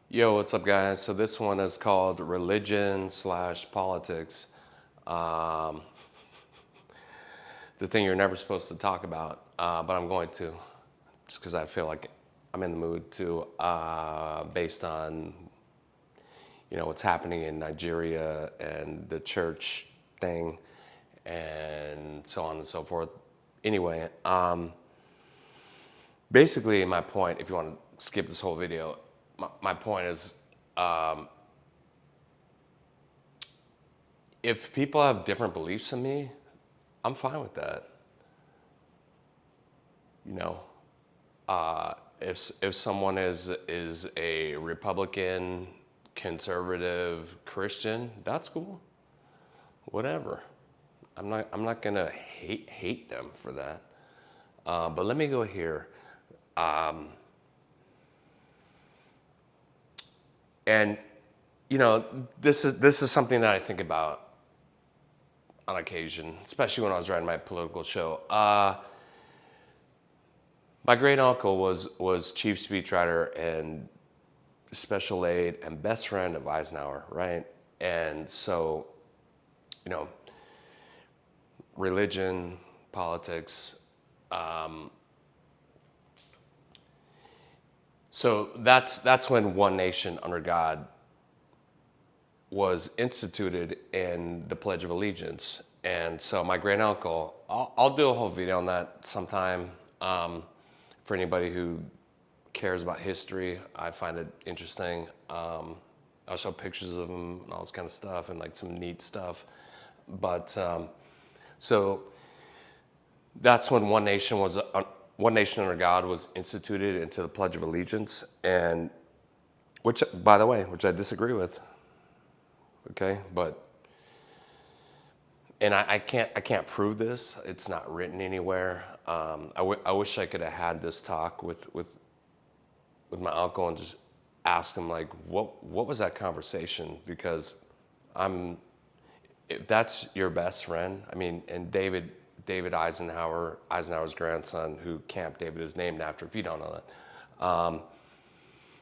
Yo, what's up, guys? So this one is called Religion slash Politics. Um, the thing you're never supposed to talk about, but I'm going to, just because I feel like I'm in the mood to, based on what's happening in Nigeria and the church thing, and so on and so forth. Anyway, basically my point, if you want to skip this whole video, my point is if people have different beliefs than me, I'm fine with that. You know, if someone is a Republican, conservative, Christian, that's cool. Whatever. I'm not gonna hate them for that. But let me go here. And this is something that I think about on occasion, especially when I was writing my political show. My great uncle was chief speechwriter and special aide and best friend of Eisenhower, right? And so, you know, religion, politics. So that's when One Nation under God was instituted in the Pledge of Allegiance. And so my great uncle, I'll do a whole video on that sometime. For anybody who cares about history, I find it interesting. I'll show pictures of him and all this kind of stuff and like some neat stuff. But so that's when One Nation under God was instituted into the Pledge of Allegiance, and which, by the way, which I disagree with. Okay, but and I can't prove this. It's not written anywhere. I wish I could have had this talk with my uncle and just ask him like what was that conversation, because I'm if that's your best friend, I mean, and David Eisenhower's grandson, who Camp David is named after, if you don't know that,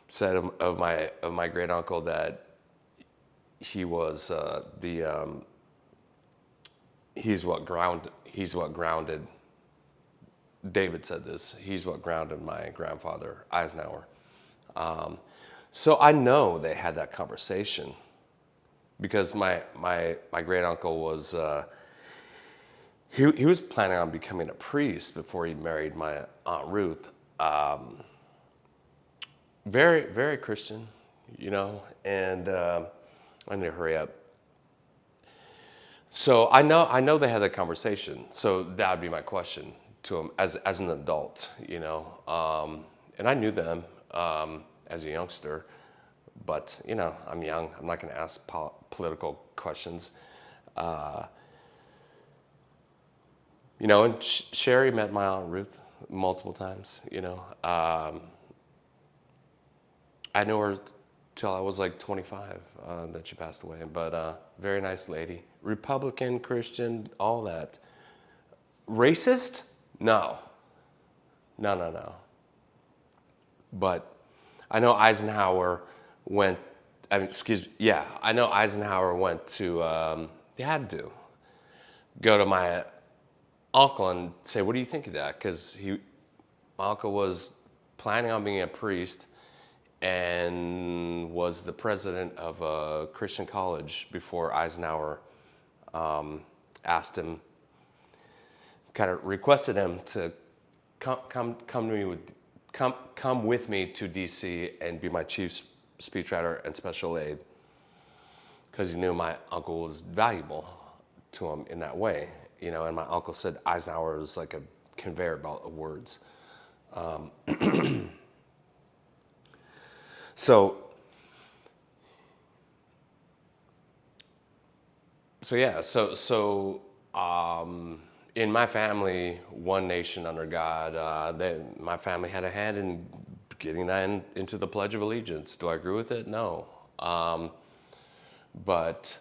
said of my great uncle that he was the he's what grounded. David said this. He's what grounded my grandfather Eisenhower. So I know they had that conversation because my great uncle was he was planning on becoming a priest before he married my Aunt Ruth. Very very Christian, and I need to hurry up. So I know they had that conversation. So that would be my question to him as an adult, and I knew them as a youngster, but I'm young. I'm not going to ask political questions. And Sherry met my Aunt Ruth multiple times. I knew her till I was like 25, that she passed away. But very nice lady, Republican, Christian, all that. Racist? No, no, no, no. But I know Eisenhower went. I mean, yeah, I know Eisenhower went to. He had to go to my uncle and say, "What do you think of that?" Because my uncle was planning on being a priest and was the president of a Christian college before Eisenhower asked him, kind of requested him to come to me come with me to D.C. and be my chief speechwriter and special aide, because he knew my uncle was valuable to him in that way, And my uncle said Eisenhower was like a conveyor belt of words. So So yeah, in my family, One Nation under God, my family had a hand in getting that into the Pledge of Allegiance. Do I agree with it? No, but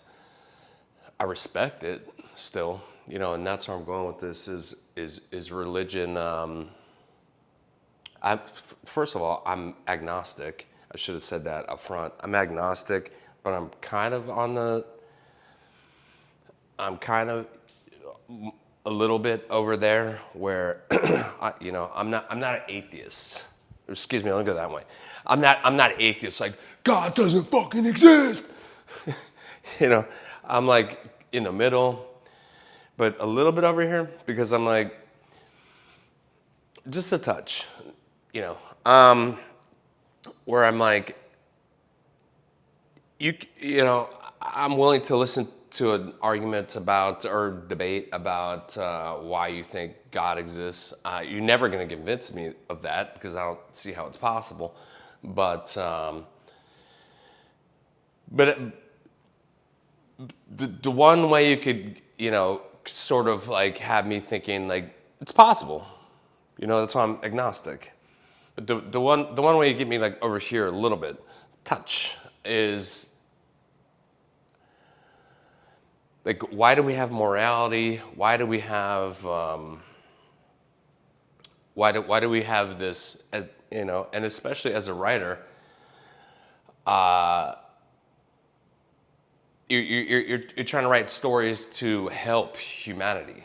I respect it still. And that's where I'm going with this. Is religion? First of all, I'm agnostic. I should have said that up front. I'm agnostic, but I'm kind of on the, I'm kind of a little bit over there where, I'm not an atheist. Excuse me, let me go that way. I'm not an atheist. Like God doesn't fucking exist. you know, I'm like in the middle, but a little bit over here because I'm like just a touch, you know, where I'm like, I'm willing to listen to an argument about or debate about why you think God exists. You're never going to convince me of that because I don't see how it's possible. But the one way you could, sort of like have me thinking like it's possible. That's why I'm agnostic. But the one way you get me like over here a little bit, touch, is like, why do we have morality? Why do we have why do we have this, as and especially as a writer, you're trying to write stories to help humanity.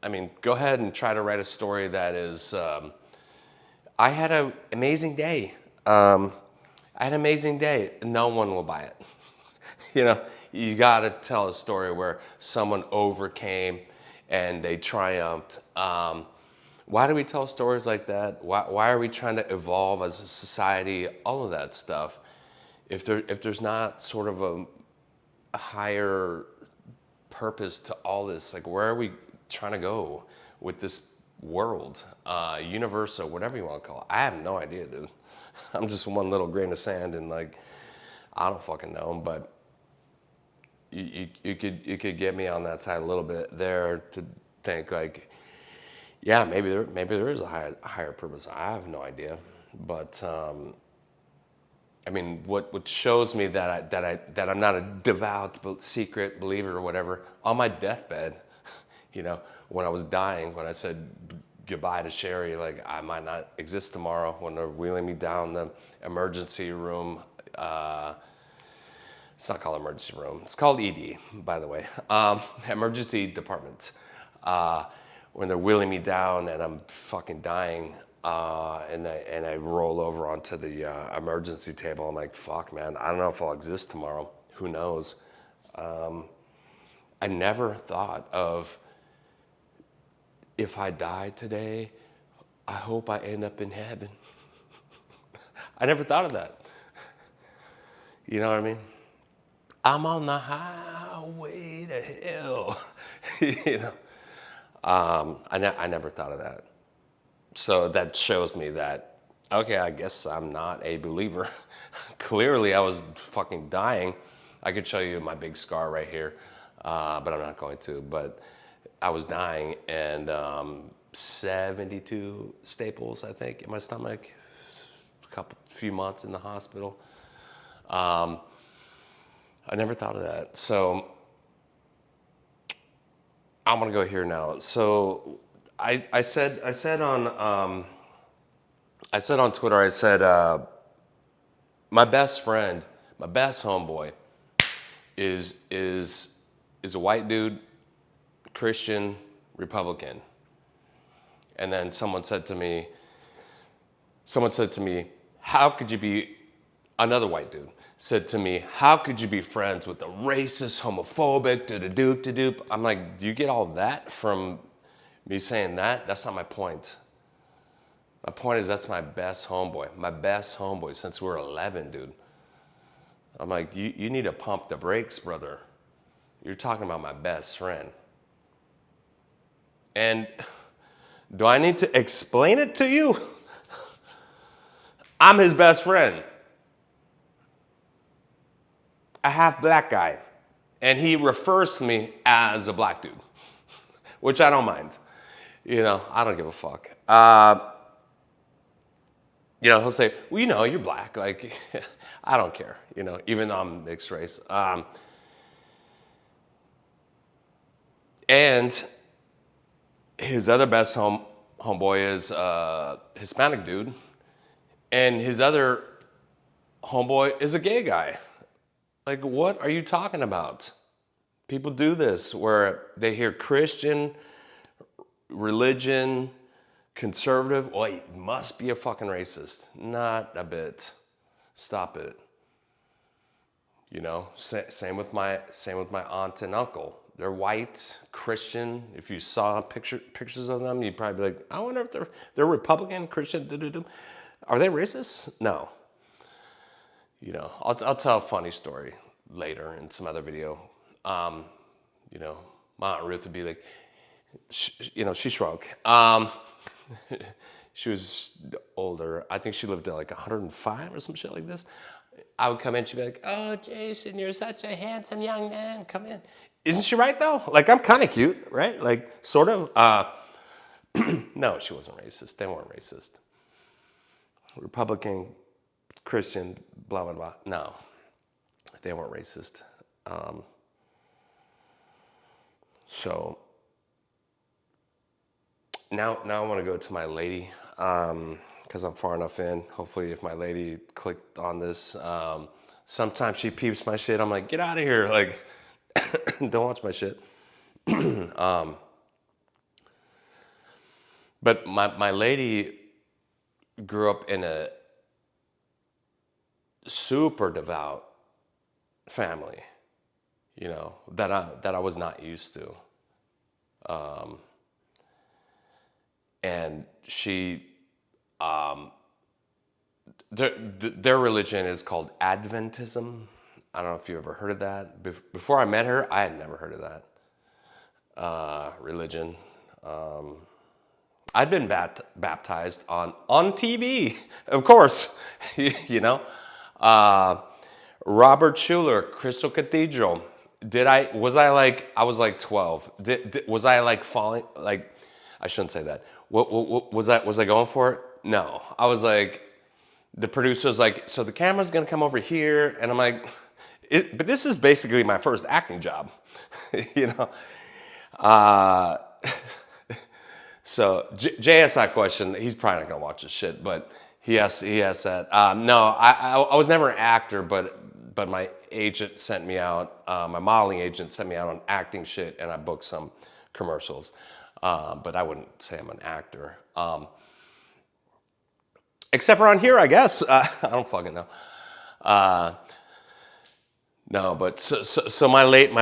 I mean, go ahead and try to write a story that is. I had an amazing day. I had an amazing day. No one will buy it. You got to tell a story where someone overcame and they triumphed. Why do we tell stories like that? Why are we trying to evolve as a society? All of that stuff. If there's not sort of a higher purpose to all this, like where are we trying to go with this world, universe, or whatever you want to call it? I have no idea, dude. I'm just one little grain of sand, and like I don't fucking know. But you could get me on that side a little bit there to think like, yeah, maybe there is a higher purpose. I have no idea, but I mean, what shows me that I'm not a devout secret believer or whatever, on my deathbed, when I was dying, when I said goodbye to Sherry, like I might not exist tomorrow, when they're wheeling me down the emergency room. It's not called emergency room. It's called ED, by the way. Emergency department. When they're wheeling me down and I'm fucking dying, and I roll over onto the emergency table. I'm like, fuck, man. I don't know if I'll exist tomorrow. Who knows? I never thought of, if I die today, I hope I end up in heaven. I never thought of that. You know what I mean? I'm on the highway to hell. I never thought of that. So that shows me that, okay, I guess I'm not a believer. Clearly, I was fucking dying. I could show you my big scar right here, but I'm not going to. But I was dying, and 72 staples, I think, in my stomach. Few months in the hospital. I never thought of that. So I'm gonna go here now. So I said on Twitter, I said my best friend, my best homeboy, is a white dude, Christian, Republican. And then someone said to me, how could you be, another white dude said to me, how could you be friends with a racist, homophobic, da-da-doop? I'm like, do you get all that from me saying that? That's not my point. My point is that's my best homeboy since we were 11, dude. I'm like, you need to pump the brakes, brother. You're talking about my best friend. And do I need to explain it to you? I'm his best friend. A half black guy. And he refers to me as a black dude, which I don't mind. I don't give a fuck. He'll say, well, you're black. Like, I don't care, even though I'm mixed race. And his other best homeboy is a Hispanic dude. And his other homeboy is a gay guy. Like, what are you talking about? People do this where they hear Christian, religion, conservative. Well, he must be a fucking racist. Not a bit. Stop it. You know, same with my aunt and uncle. They're white, Christian. If you saw pictures of them, you'd probably be like, I wonder if they're Republican, Christian. Are they racist? No. You know, I'll tell a funny story later in some other video. You know, my Aunt Ruth would be like, you know, she shrunk. She was older. I think she lived to like 105 or some shit like this. I would come in, she'd be like, oh, Jason, you're such a handsome young man. Come in. Isn't she right, though? Like, I'm kind of cute, right? Like, sort of. No, she wasn't racist. They weren't racist. Republican, Christian, blah, blah, blah. No, they weren't racist. So now I want to go to my lady because I'm far enough in. Hopefully, if my lady clicked on this, sometimes she peeps my shit. I'm like, get out of here! Like, don't watch my shit. But my lady grew up in a super devout family, you know, that I was not used to. And she, their religion is called Adventism. I don't know if you ever heard of that. Before I met her, I had never heard of that religion. I'd been baptized on TV, of course, you know. Robert Schuller, Crystal Cathedral. I was like 12. Was I like falling? Like, I shouldn't say that. What was I going for it? No. I was like, the producer was like, so the camera's gonna come over here, and I'm like, but this is basically my first acting job, you know. So JSI question, he's probably not gonna watch this shit, but he has that. No, I was never an actor, but my agent sent me out. My modeling agent sent me out on acting shit, and I booked some commercials. But I wouldn't say I'm an actor. Except for on here, I guess. I don't fucking know. No, but so my lady,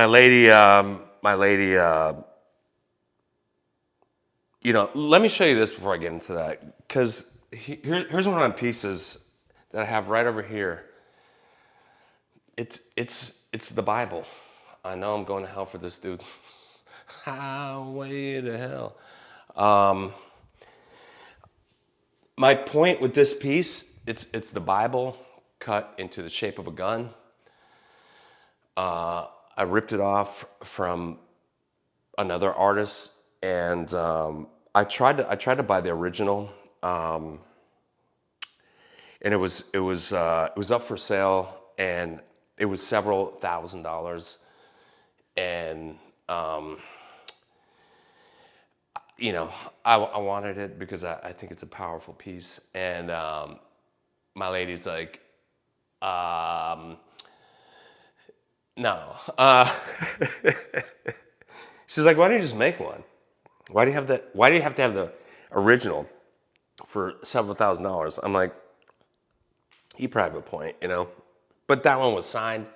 you know, let me show you this before I get into that, because here's one of my pieces that I have right over here. It's the Bible. I know I'm going to hell for this, dude. Highway to hell. My point with this piece, it's the Bible cut into the shape of a gun. I ripped it off from another artist, and I tried to buy the original, and it was up for sale, and it was several $1,000s, and you know, I wanted it because I think it's a powerful piece, and my lady's like, no. She's like, why don't you just make one? Why do you have that? Why do you have to have the original for several $1,000s? I'm like, you probably have a point, you know. But that one was signed,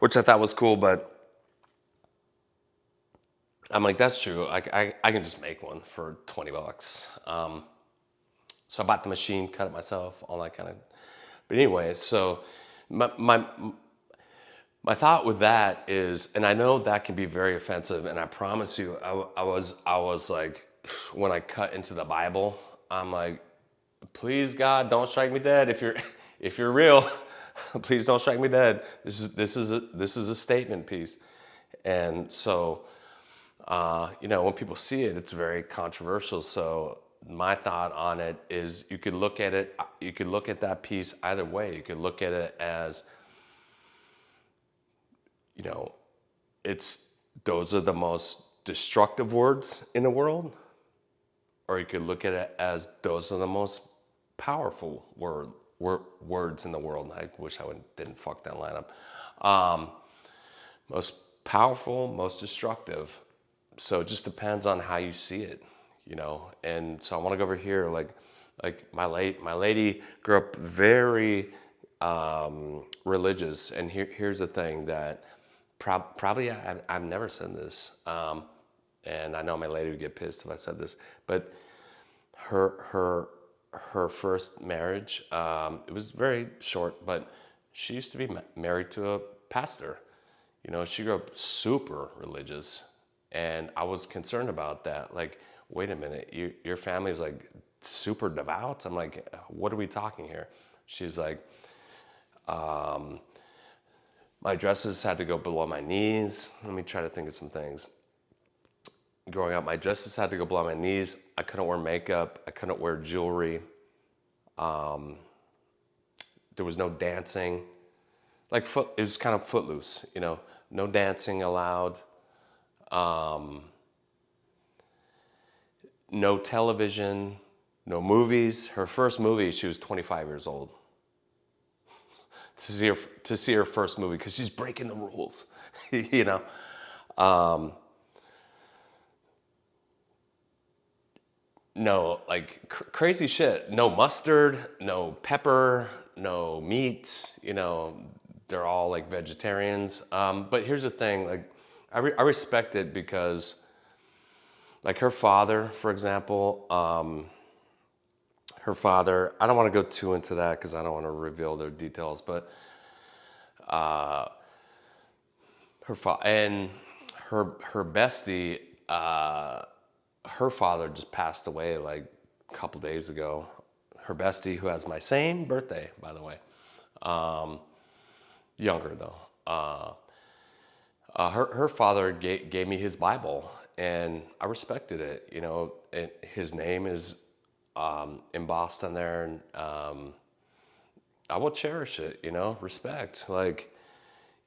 which I thought was cool. But I'm like, that's true. I can just make one for $20. So I bought the machine, cut it myself, all that kind of. But anyway, so my thought with that is, and I know that can be very offensive, and I promise you, I was like, when I cut into the Bible, I'm like, please God, don't strike me dead if you're real. Please don't strike me dead. This is a statement piece, and so you know, when people see it, it's very controversial. So my thought on it is, you could look at that piece either way. You could look at it as, you know, those are the most destructive words in the world, or you could look at it as those are the most powerful words in the world. I wish didn't fuck that line up. Um, Most powerful, most destructive. So it just depends on how you see it, you know. And so I want to go over here, like my lady grew up very religious, and here's the thing that probably I've never said this, and I know my lady would get pissed if I said this, but her her her first marriage, it was very short, but she used to be married to a pastor. You know, she grew up super religious, and I was concerned about that. Like, wait a minute, your family's like super devout. I'm like, what are we talking here? She's like, my dresses had to go below my knees. Let me try to think of some things. Growing up, my dresses had to go below my knees. I couldn't wear makeup. I couldn't wear jewelry. There was no dancing. Like it was kind of footloose, you know. No dancing allowed. No television. No movies. Her first movie, she was 25 years old. To see her first movie because she's breaking the rules, you know. No, like crazy shit. No mustard, no pepper, no meat. You know, they're all like vegetarians. But here's the thing: like, I respect it because, like, her father, for example, her father. I don't want to go too into that because I don't want to reveal their details. But her father and her bestie. Her father just passed away like a couple days ago. Her bestie, who has my same birthday, by the way, younger though. Her father gave me his Bible, and I respected it. You know, his name is embossed on there, and I will cherish it. You know, respect. Like,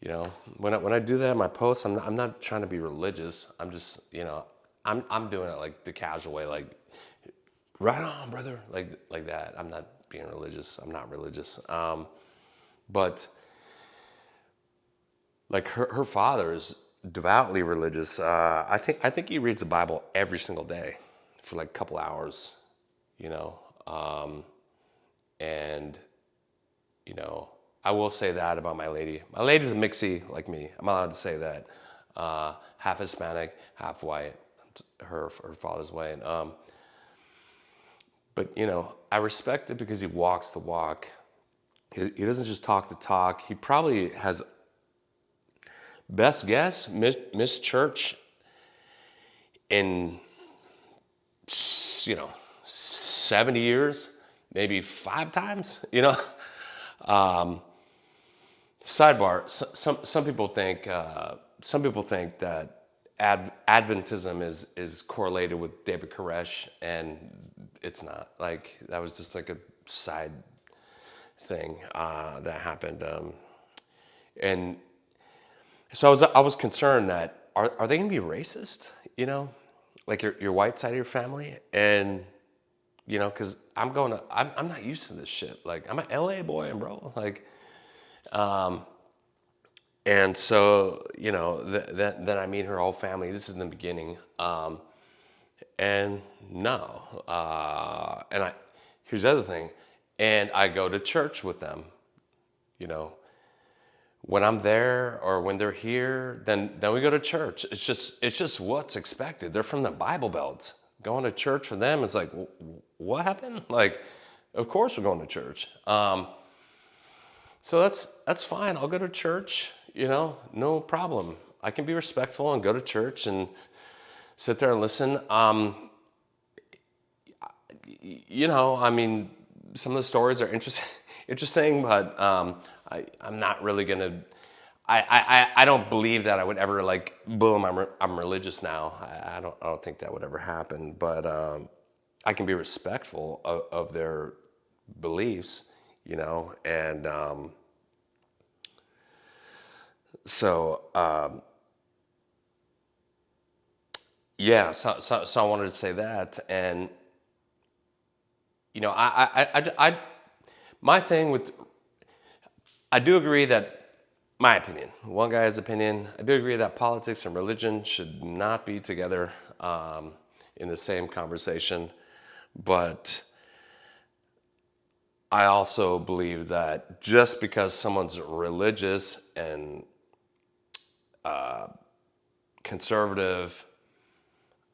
you know, when I do that in my posts, I'm not trying to be religious. I'm just, you know, I'm doing it like the casual way, like, right on, brother, like that. I'm not being religious. I'm not religious. But like her father is devoutly religious. I think he reads the Bible every single day for like a couple hours, you know. And you know, I will say that about my lady. My lady's a mixie like me. I'm allowed to say that. Half Hispanic, half white. Her father's white. But you know, I respect it because he walks the walk. He doesn't just talk the talk. He probably has, best guess, missed church in, you know, 70 years, maybe 5 times. You know. Sidebar: some people think that Adventism is correlated with David Koresh, and it's not. Like, that was just like a side thing that happened, and so I was concerned that are they gonna be racist? You know, like your white side of your family, and you know, because I'm not used to this shit. Like, I'm an LA boy, bro. Like, and so, you know, then I meet her whole family. This is in the beginning. And no. And here's the other thing. And I go to church with them, you know. When I'm there or when they're here, then we go to church. It's just what's expected. They're from the Bible Belt. Going to church for them is like, what happened? Like, of course we're going to church. So that's fine. I'll go to church, you know, no problem. I can be respectful and go to church and sit there and listen. You know, I mean, some of the stories are interesting, but I'm not really gonna. I don't believe that I would ever like, boom, I'm religious now. I don't think that would ever happen. But I can be respectful of their beliefs, you know, and so yeah, so I wanted to say that, and you know, I my thing with, I do agree that, my opinion, one guy's opinion, I do agree that politics and religion should not be together in the same conversation. But I also believe that just because someone's religious and conservative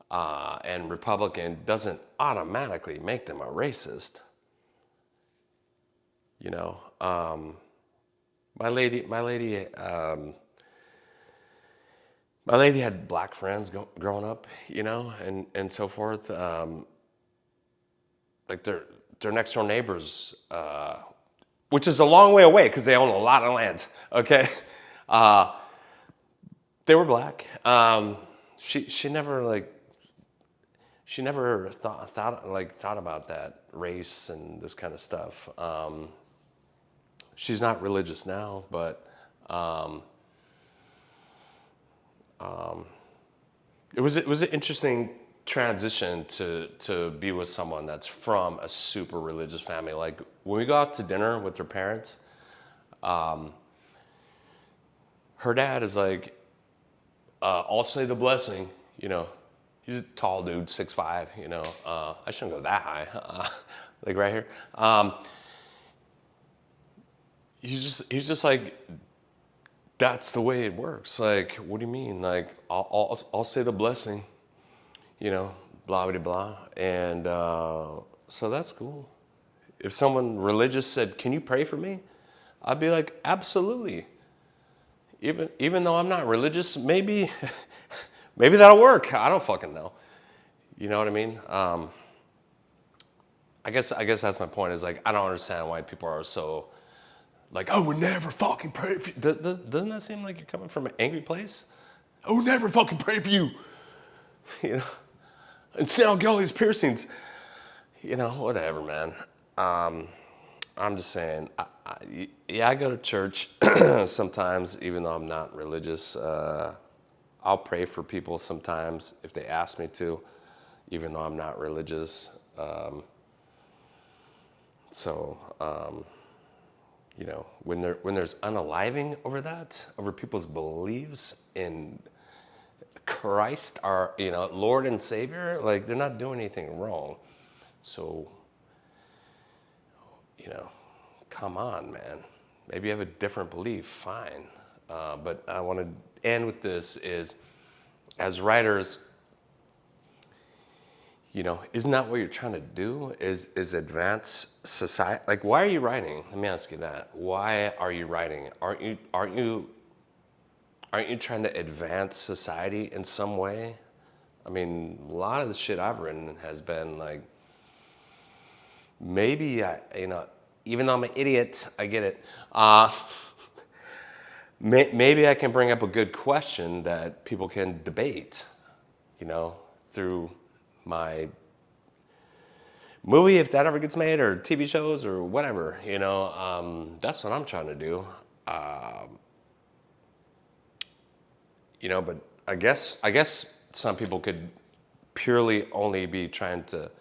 and Republican doesn't automatically make them a racist. You know, my lady had black friends growing up, and so forth. Like their next door neighbors, which is a long way away because they own a lot of land. Okay, uh, they were black. She never thought about that race and this kind of stuff. She's not religious now, but it was an interesting transition to be with someone that's from a super religious family. Like when we go out to dinner with her parents, her dad is like, I'll say the blessing, you know. He's a tall dude, 6'5", you know. I shouldn't go that high, like right here. He's just like, that's the way it works. Like, what do you mean? Like, I'll say the blessing, you know, blah blah blah, and so that's cool. If someone religious said, "Can you pray for me?" I'd be like, absolutely. Even though I'm not religious, maybe maybe that'll work. I don't fucking know. You know what I mean? I guess that's my point. Is like I don't understand why people are so like I would never fucking pray for you. Doesn't that seem like you're coming from an angry place? I would never fucking pray for you. You know, and see how get all these piercings. You know, whatever, man. I'm just saying. Yeah, I go to church sometimes, even though I'm not religious. I'll pray for people sometimes if they ask me to, even though I'm not religious. So, when there's unaliving over that, over people's beliefs in Christ, our Lord and Savior, like they're not doing anything wrong. So, you know, come on, man. Maybe you have a different belief, fine. But I want to end with this: is as writers, isn't that what you're trying to do? Is advance society? Like, why are you writing? Let me ask you that. Why are you writing? Aren't you trying to advance society in some way? I mean, a lot of the shit I've written has been like, maybe even though I'm an idiot, I get it. Maybe I can bring up a good question that people can debate, through my movie, if that ever gets made, or TV shows or whatever, that's what I'm trying to do. But I guess some people could purely only be trying to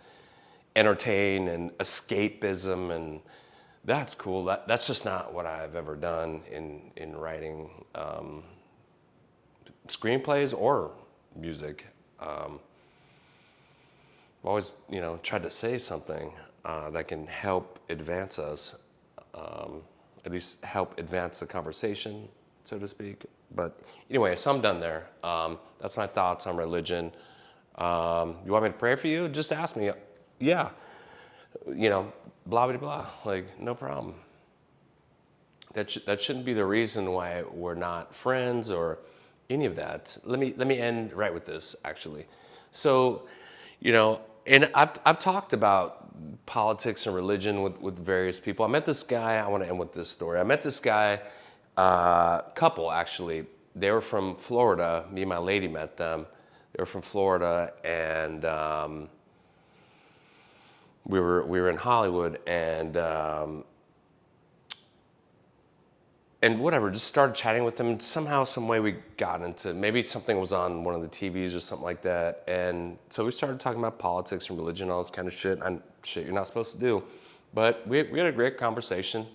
entertain and escapism, and that's cool. That's just not what I've ever done in writing screenplays or music. I've always, tried to say something that can help advance us, at least help advance the conversation, so to speak. But anyway, so I'm done there. That's my thoughts on religion. You want me to pray for you? Just ask me. Yeah, blah blah blah. Like, no problem. That shouldn't be the reason why we're not friends or any of that. Let me end right with this, actually. So, and I've talked about politics and religion with various people. I met this guy. I want to end with this story. I met this guy, couple actually. They were from Florida. Me and my lady met them. They were from Florida, and we were in Hollywood, and whatever, just started chatting with them. And somehow, some way, we got into, maybe something was on one of the TVs or something like that. And so we started talking about politics and religion, all this kind of shit, and shit you're not supposed to do. But we had a great conversation.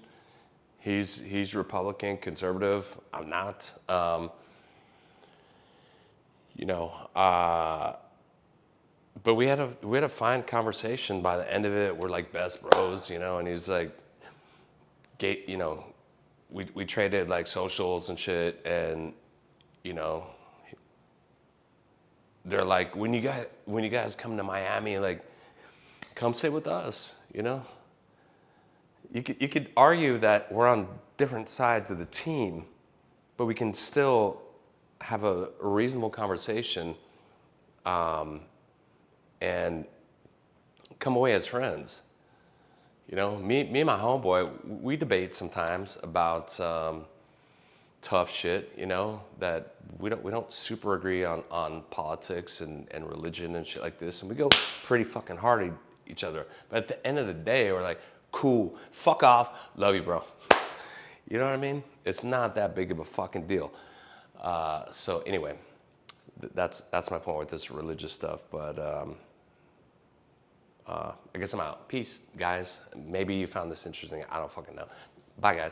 He's Republican, conservative. I'm not. You know, but we had a fine conversation. By the end of it, we're like best bros, you know. And he's like, you know, we traded like socials and shit, and you know, they're like, when you guys come to Miami, like, come sit with us, you know. You could argue that we're on different sides of the team, but we can still have a reasonable conversation, and come away as friends. You know, me and my homeboy, we debate sometimes about tough shit. You know, that we don't super agree on politics and religion and shit like this, and we go pretty fucking hard at each other. But at the end of the day, we're like, cool, fuck off, love you, bro. You know what I mean? It's not that big of a fucking deal. So anyway, that's my point with this religious stuff. But I guess I'm out. Peace, guys. Maybe you found this interesting. I don't fucking know. Bye, guys.